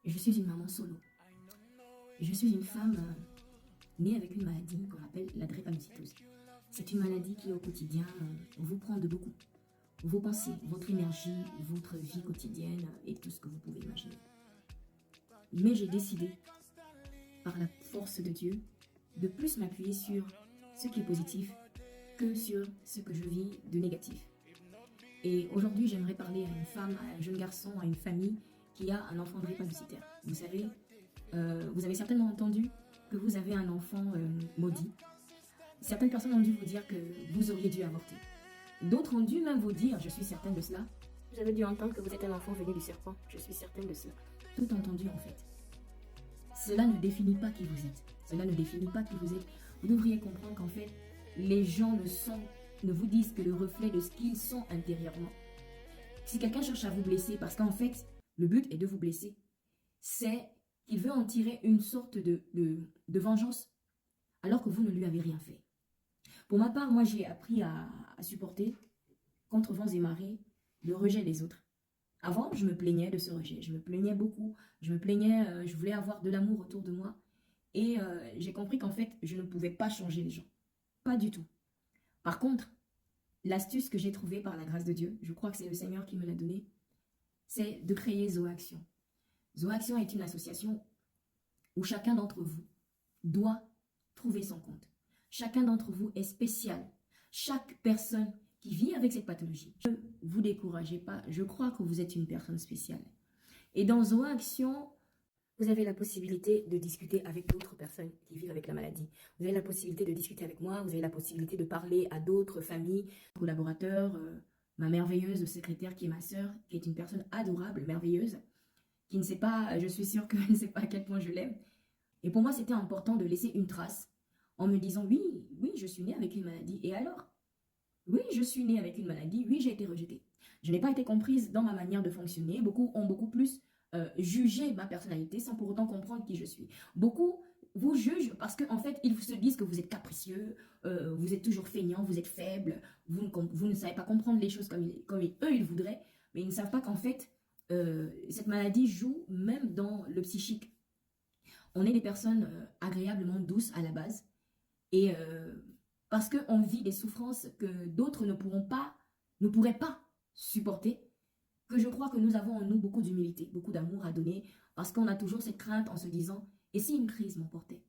Je suis une maman solo. Je suis une femme née avec une maladie qu'on appelle la drépanocytose. C'est une maladie qui au quotidien vous prend de beaucoup. Vos pensées, votre énergie, votre vie quotidienne et tout ce que vous pouvez imaginer. Mais j'ai décidé, par la force de Dieu, de plus m'appuyer sur ce qui est positif que sur ce que je vis de négatif. Et aujourd'hui, j'aimerais parler à une femme, à un jeune garçon, à une famille qui a un enfant drépanocytaire. Vous savez, vous avez certainement entendu que vous avez un enfant maudit. Certaines personnes ont dû vous dire que vous auriez dû avorter. D'autres ont dû même vous dire, je suis certaine de cela, vous avez dû entendre que vous êtes un enfant venu du serpent. Je suis certaine de cela. Tout entendu en fait. Cela ne définit pas qui vous êtes. Cela ne définit pas qui vous êtes. Vous devriez comprendre qu'en fait, les gens ne vous disent que le reflet de ce qu'ils sont intérieurement. Si quelqu'un cherche à vous blesser, parce qu'en fait, le but est de vous blesser, c'est qu'il veut en tirer une sorte de vengeance, alors que vous ne lui avez rien fait. Pour ma part, moi, j'ai appris à supporter, contre vents et marées, le rejet des autres. Avant, je me plaignais de ce rejet. Je me plaignais beaucoup. Je me plaignais, je voulais avoir de l'amour autour de moi. Et j'ai compris qu'en fait, je ne pouvais pas changer les gens. Pas du tout. Par contre, l'astuce que j'ai trouvée par la grâce de Dieu, je crois que c'est le Seigneur qui me l'a donnée, c'est de créer Zoaction. Zoaction est une association où chacun d'entre vous doit trouver son compte. Chacun d'entre vous est spécial. Chaque personne qui vit avec cette pathologie, ne vous découragez pas, je crois que vous êtes une personne spéciale. Et dans Zoaction, vous avez la possibilité de discuter avec d'autres personnes qui vivent avec la maladie. Vous avez la possibilité de discuter avec moi, vous avez la possibilité de parler à d'autres familles, collaborateurs, ma merveilleuse secrétaire qui est ma sœur, qui est une personne adorable, merveilleuse, qui ne sait pas, je suis sûre qu'elle ne sait pas à quel point je l'aime. Et pour moi, c'était important de laisser une trace en me disant, oui, je suis née avec une maladie. Et alors? Oui, je suis née avec une maladie, oui, j'ai été rejetée. Je n'ai pas été comprise dans ma manière de fonctionner. Beaucoup ont beaucoup plus jugé ma personnalité sans pour autant comprendre qui je suis. Beaucoup vous jugent parce qu'en fait, ils se disent que vous êtes capricieux, vous êtes toujours feignant, vous êtes faible, vous ne savez pas comprendre les choses comme eux, ils voudraient, mais ils ne savent pas qu'en fait, cette maladie joue même dans le psychique. On est des personnes agréablement douces à la base et parce qu'on vit des souffrances que d'autres ne pourraient pas supporter, que je crois que nous avons en nous beaucoup d'humilité, beaucoup d'amour à donner, parce qu'on a toujours cette crainte en se disant, et si une crise m'emportait?